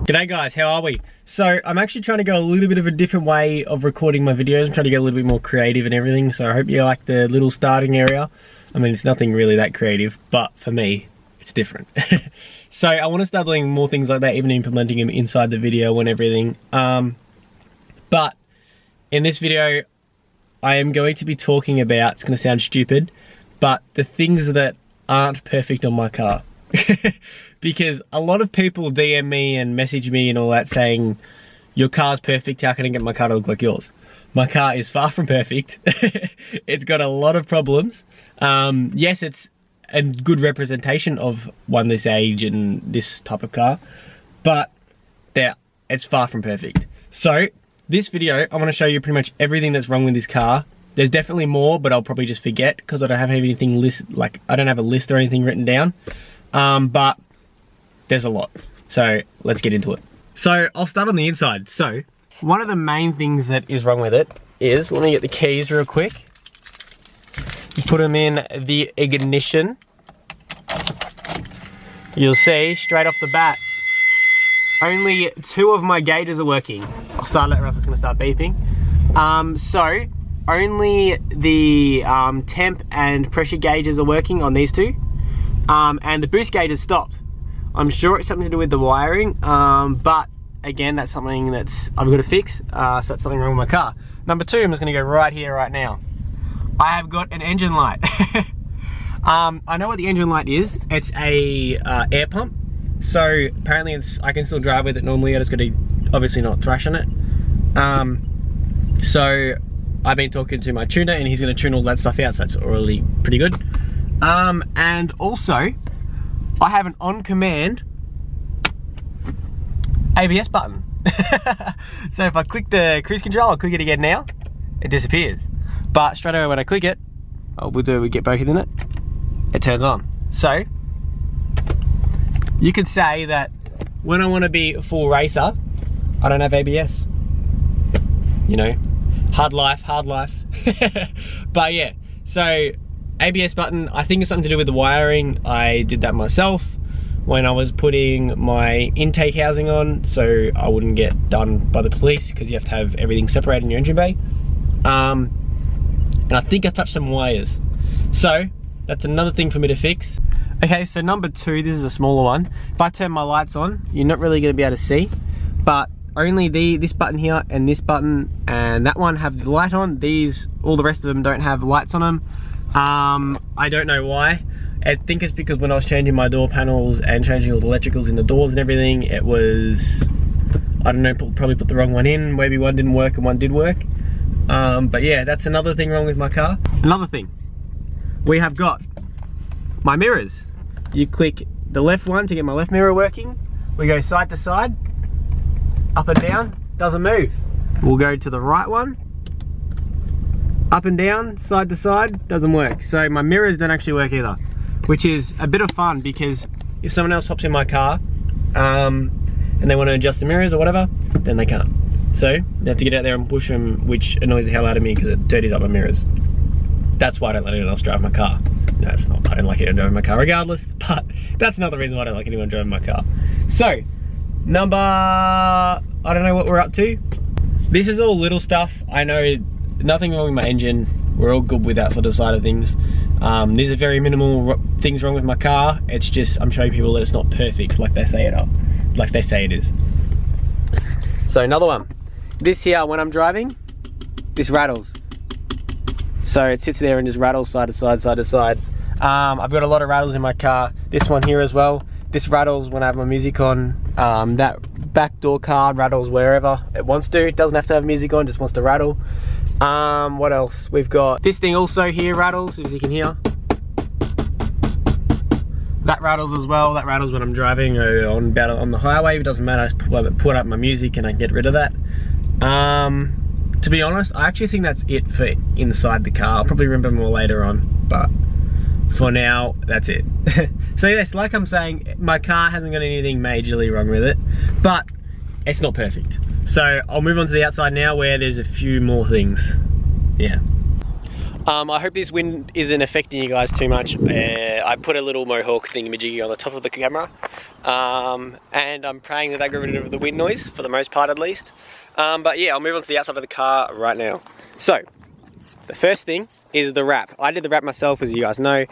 G'day guys, how are we? So I'm actually trying to go a little bit of a different way of recording my videos. I'm trying to get a little bit more creative and everything, so I hope you like the little starting area. I mean, it's nothing really that creative, but for me, it's different. So I want to start doing more things like that, even implementing them inside the video and everything. But in this video, I am going to be talking about, it's going to sound stupid, but the things that aren't perfect on my car. Because a lot of people DM me and message me and all that saying, your car's perfect, how can I get my car to look like yours? My car is far from perfect. It's got a lot of problems. Yes, it's a good representation of one this age and this type of car, but it's far from perfect. So this video, I want to show you pretty much everything that's wrong with this car. There's definitely more, but I'll probably just forget because I don't have anything I don't have a list or anything written down. But there's a lot. So let's get into it. So I'll start on the inside. So one of the main things that is wrong with it is, let me get the keys real quick. Put them in the ignition. You'll see straight off the bat, only 2 of my gauges are working. I'll start it or else it's gonna start beeping. So only the temp and pressure gauges are working on these 2. And the boost gauge has stopped. I'm sure it's something to do with the wiring, but again, that's something that's I've got to fix. So that's something wrong with my car. Number 2, I'm just gonna go right here, right now. I have got an engine light. I know what the engine light is. It's a air pump. So apparently I can still drive with it normally. I just got to obviously not thrash on it. So I've been talking to my tuner and he's going to tune all that stuff out. So that's already pretty good. And also I have an on command ABS button. So if I click the cruise control, I'll click it again now, it disappears. But straight away when I click it, we get both in it, it turns on. So you could say that when I want to be a full racer, I don't have ABS. You know, hard life. But yeah, so ABS button, I think it's something to do with the wiring. I did that myself when I was putting my intake housing on, so I wouldn't get done by the police, because you have to have everything separated in your engine bay. And I think I touched some wires. So that's another thing for me to fix. Okay, so number 2, this is a smaller one. If I turn my lights on, you're not really gonna be able to see, but only this button here and this button and that one have the light on. All the rest of them don't have lights on them. I don't know why. I think it's because when I was changing my door panels and changing all the electricals in the doors and everything, it was, I don't know, probably put the wrong one in. Maybe one didn't work and one did work. But yeah, that's another thing wrong with my car. Another thing, we have got my mirrors. You click the left one to get my left mirror working. We go side to side, up and down, doesn't move. We'll go to the right one, up and down, side to side, doesn't work. So my mirrors don't actually work either, which is a bit of fun, because if someone else hops in my car and they want to adjust the mirrors or whatever, then they can't. So they have to get out there and push them, which annoys the hell out of me because it dirties up my mirrors. That's why I don't let anyone else drive my car. No, it's not. I don't like anyone driving my car regardless, but that's another reason why I don't like anyone driving my car. So, I don't know what we're up to. This is all little stuff. I know nothing wrong with my engine. We're all good with that sort of side of things. These are very minimal things wrong with my car. It's just, I'm showing people that it's not perfect like they say it is. So another one. This here, when I'm driving, this rattles. So it sits there and just rattles side to side, side to side. I've got a lot of rattles in my car. This one here as well. This rattles when I have my music on. That back door card rattles wherever it wants to. It doesn't have to have music on, just wants to rattle. What else? We've got this thing also here rattles, as you can hear. That rattles as well. That rattles when I'm driving or on the highway. It doesn't matter. I just put up my music and I get rid of that. To be honest, I actually think that's it for inside the car. I'll probably remember more later on, but for now, that's it. So yes, like I'm saying, my car hasn't got anything majorly wrong with it, but it's not perfect. So I'll move on to the outside now, where there's a few more things. Yeah. I hope this wind isn't affecting you guys too much. I put a little mohawk thingamajiggy on the top of the camera, and I'm praying that got rid of the wind noise, for the most part at least. But yeah, I'll move on to the outside of the car right now. So, the first thing is the wrap. I did the wrap myself, as you guys know.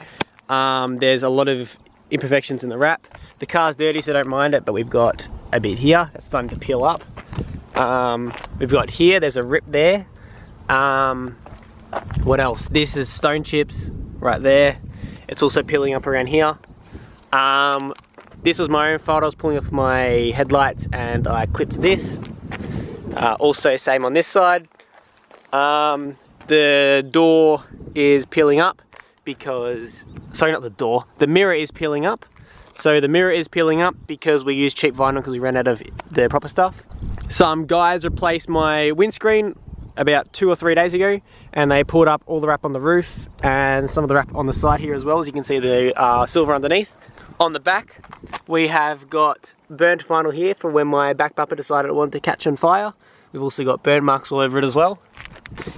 There's a lot of imperfections in the wrap. The car's dirty, so don't mind it, but we've got a bit here that's starting to peel up. We've got here, there's a rip there. What else? This is stone chips right there. It's also peeling up around here. This was my own fault. I was pulling off my headlights and I clipped this. Also same on this side. The door is peeling up because, sorry, not the door, the mirror is peeling up. So the mirror is peeling up because we used cheap vinyl because we ran out of the proper stuff. Some guys replaced my windscreen about 2 or 3 days ago, and they pulled up all the wrap on the roof and some of the wrap on the side here as well, as you can see the silver underneath. On the back we have got burnt vinyl here for when my back bumper decided it wanted to catch on fire. We've also got burn marks all over it as well.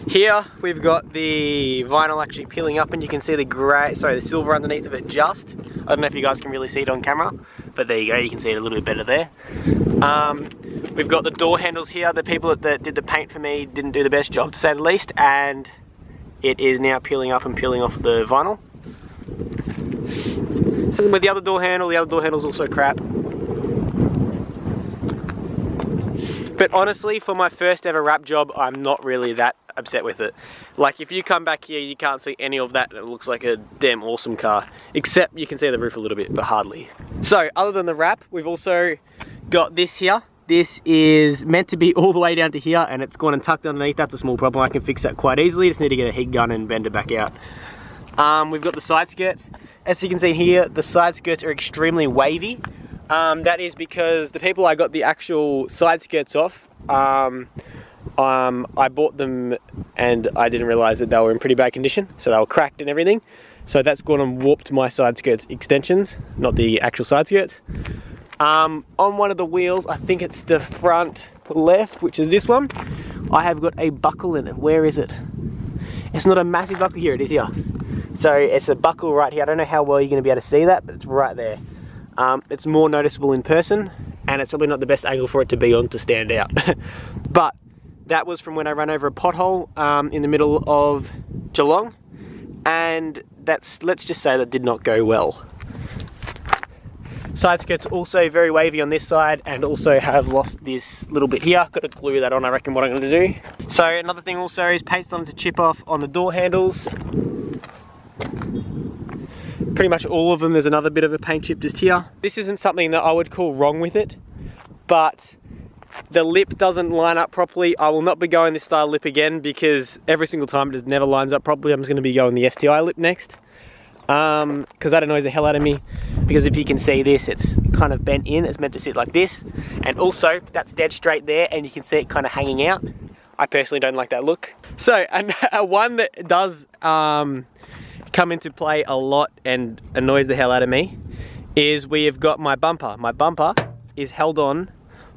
Here we've got the vinyl actually peeling up, and you can see the grey, sorry, the silver underneath of it just. I don't know if you guys can really see it on camera, but there you go, you can see it a little bit better there. We've got the door handles here. The people that did the paint for me didn't do the best job, to say the least, and it is now peeling up and peeling off the vinyl. Same with the other door handle. The other door handle is also crap. But honestly, for my first ever wrap job, I'm not really that upset with it. Like, if you come back here, you can't see any of that, and it looks like a damn awesome car. Except you can see the roof a little bit, but hardly. So, other than the wrap, we've also got this here. This is meant to be all the way down to here, and it's gone and tucked underneath. That's a small problem. I can fix that quite easily. Just need to get a heat gun and bend it back out. We've got the side skirts. As you can see here, the side skirts are extremely wavy. That is because the people I got the actual side skirts off, I bought them and I didn't realize that they were in pretty bad condition, so they were cracked and everything. So that's gone and warped my side skirts extensions, not the actual side skirts. On one of the wheels, I think it's the front left, which is this one, I have got a buckle in it. Where is it? It's not a massive buckle. Here it is here. So it's a buckle right here. I don't know how well you're going to be able to see that, but it's right there. It's more noticeable in person, and it's probably not the best angle for it to be on to stand out. But that was from when I ran over a pothole in the middle of Geelong, and that's, let's just say, that did not go well. Side skirts also very wavy on this side, and also have lost this little bit here. Got to glue that on, I reckon, what I'm going to do. So another thing also is paint's starting to chip off on the door handles. Pretty much all of them, there's another bit of a paint chip just here. This isn't something that I would call wrong with it, but the lip doesn't line up properly. I will not be going this style lip again, because every single time it just never lines up properly. I'm just going to be going the STI lip next, because that annoys the hell out of me. Because if you can see this, it's kind of bent in. It's meant to sit like this, and also that's dead straight there, and you can see it kind of hanging out. I personally don't like that look. So, and one that does come into play a lot and annoys the hell out of me is we have got my bumper. My bumper is held on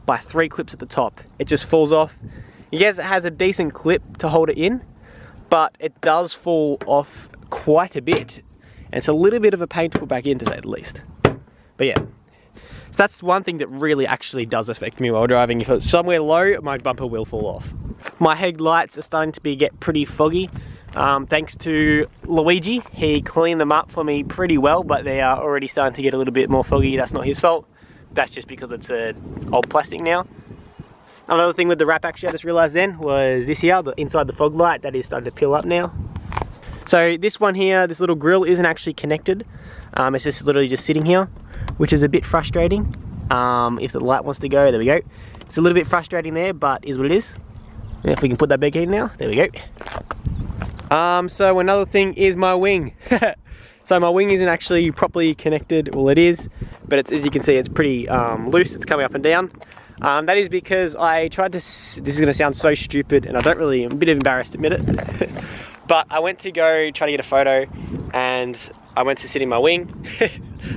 by 3 clips at the top. It just falls off. Yes, it has a decent clip to hold it in, but it does fall off quite a bit. And it's a little bit of a pain to put back in, to say the least. But yeah, so that's one thing that really actually does affect me while driving. If it's somewhere low, my bumper will fall off. My headlights are starting to get pretty foggy. Thanks to Luigi, he cleaned them up for me pretty well, but they are already starting to get a little bit more foggy. That's not his fault. That's just because it's old plastic now. Another thing with the wrap, actually, I just realized then, was this here, inside the fog light, that is starting to peel up now. So this one here, this little grill isn't actually connected. It's just literally just sitting here, which is a bit frustrating. If the light wants to go, there we go. It's a little bit frustrating there, but is what it is. And if we can put that back in now, there we go. So another thing is my wing. So my wing isn't actually properly connected. Well, it is, but it's, as you can see, it's pretty loose. It's coming up and down. That is because I tried to, this is going to sound so stupid, and I'm a bit embarrassed to admit it. But I went to go try to get a photo, and I went to sit in my wing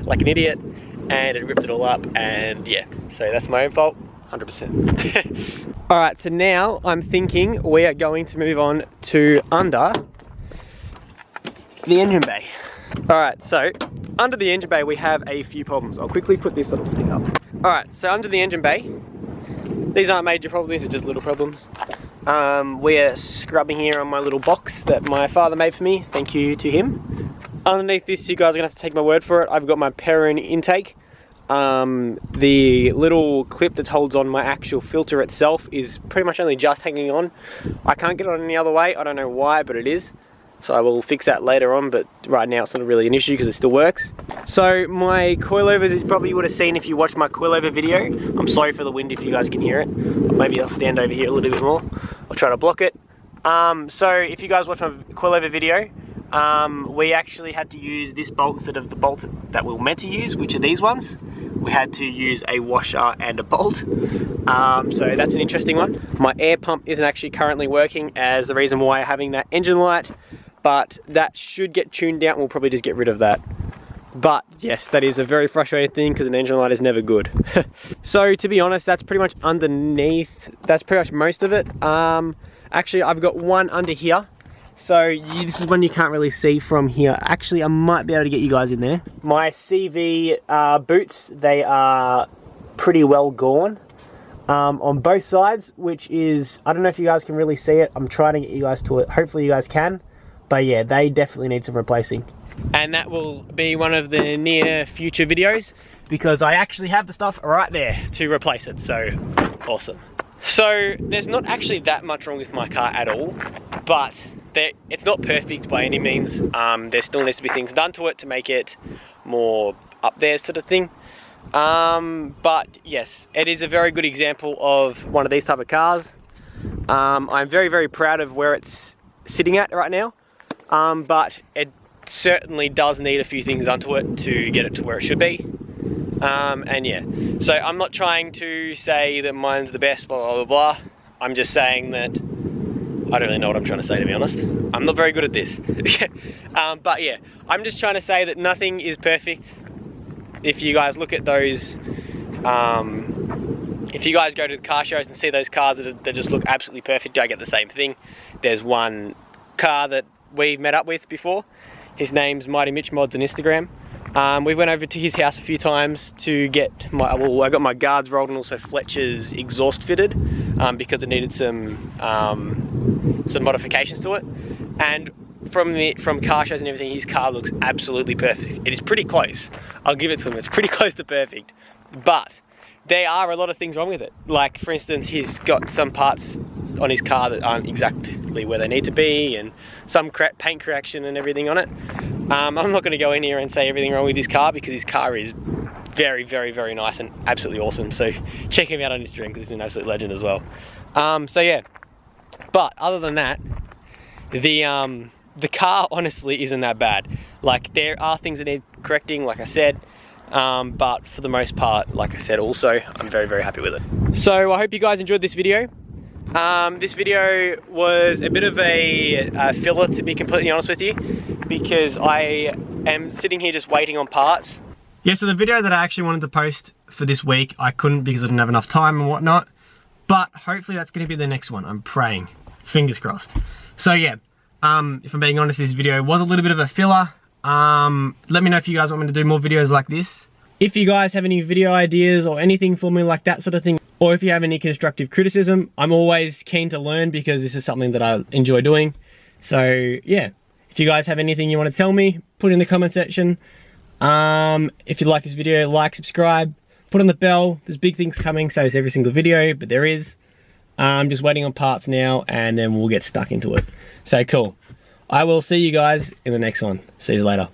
like an idiot, and it ripped it all up, and yeah, so that's my own fault, 100%. Alright, so now I'm thinking we are going to move on to under the engine bay. Alright, so under the engine bay we have a few problems. I'll quickly put this little stick up. Alright, so under the engine bay, these aren't major problems, these are just little problems. We're scrubbing here on my little box that my father made for me. Thank you to him. Underneath this, you guys are gonna have to take my word for it. I've got my Perrin intake. The little clip that holds on my actual filter itself is pretty much only just hanging on. I can't get it on any other way. I don't know why, but it is. So I will fix that later on, but right now it's not really an issue because it still works. So my coilovers, you probably would have seen if you watched my coilover video. I'm sorry for the wind if you guys can hear it. Maybe I'll stand over here a little bit more. I'll try to block it. So if you guys watch my coilover video, we actually had to use this bolt instead of the bolts that we were meant to use, which are these ones. We had to use a washer and a bolt. So that's an interesting one. My air pump isn't actually currently working as the reason why I'm having that engine light, but that should get tuned out and we'll probably just get rid of that. But yes, that is a very frustrating thing because an engine light is never good. So to be honest, that's pretty much underneath, that's pretty much most of it. Actually, I've got one under here. So this is one you can't really see from here. Actually, I might be able to get you guys in there. My CV boots, they are pretty well gone on both sides, which is, I don't know if you guys can really see it. I'm trying to get you guys to it. Hopefully you guys can. But yeah, they definitely need some replacing. And that will be one of the near future videos because I actually have the stuff right there to replace it. So awesome. So there's not actually that much wrong with my car at all, but it's not perfect by any means. There still needs to be things done to it to make it more up there sort of thing. But yes, it is a very good example of one of these type of cars. I'm very, very proud of where it's sitting at right now. But it certainly does need a few things done to it to get it to where it should be. And yeah, so I'm not trying to say that mine's the best, blah, blah, blah. I'm just saying that I don't really know what I'm trying to say, to be honest. I'm not very good at this. But yeah, I'm just trying to say that nothing is perfect. If you guys look at those, if you guys go to the car shows and see those cars that just look absolutely perfect, I get the same thing. There's one car that we met up with before. His name's Mighty Mitch Mods on Instagram. We went over to his house a few times to get I got my guards rolled and also Fletcher's exhaust fitted because it needed some modifications to it. And from car shows and everything, his car looks absolutely perfect. It is pretty close. I'll give it to him. It's pretty close to perfect. But there are a lot of things wrong with it. Like, for instance, he's got some parts on his car that aren't exactly where they need to be, and some paint correction and everything on it. I'm not going to go in here and say everything wrong with his car because his car is very, very, very nice and absolutely awesome. So check him out on Instagram because he's an absolute legend as well. So yeah, but other than that, the car honestly isn't that bad. Like, there are things that need correcting, like I said. But for the most part, like I said, also, I'm very, very happy with it. So I hope you guys enjoyed this video. This video was a bit of a filler, to be completely honest with you, because I am sitting here just waiting on parts. Yeah, so the video that I actually wanted to post for this week, I couldn't because I didn't have enough time and whatnot. But hopefully that's going to be the next one. I'm praying. Fingers crossed. So yeah, if I'm being honest, this video was a little bit of a filler. Let me know if you guys want me to do more videos like this. If you guys have any video ideas or anything for me like that sort of thing, or if you have any constructive criticism, I'm always keen to learn because this is something that I enjoy doing. So yeah, if you guys have anything you want to tell me, put it in the comment section. If you like this video, like, subscribe, put on the bell. There's big things coming, so it's every single video, but there is. I'm just waiting on parts now and then we'll get stuck into it. So cool. I will see you guys in the next one. See you later.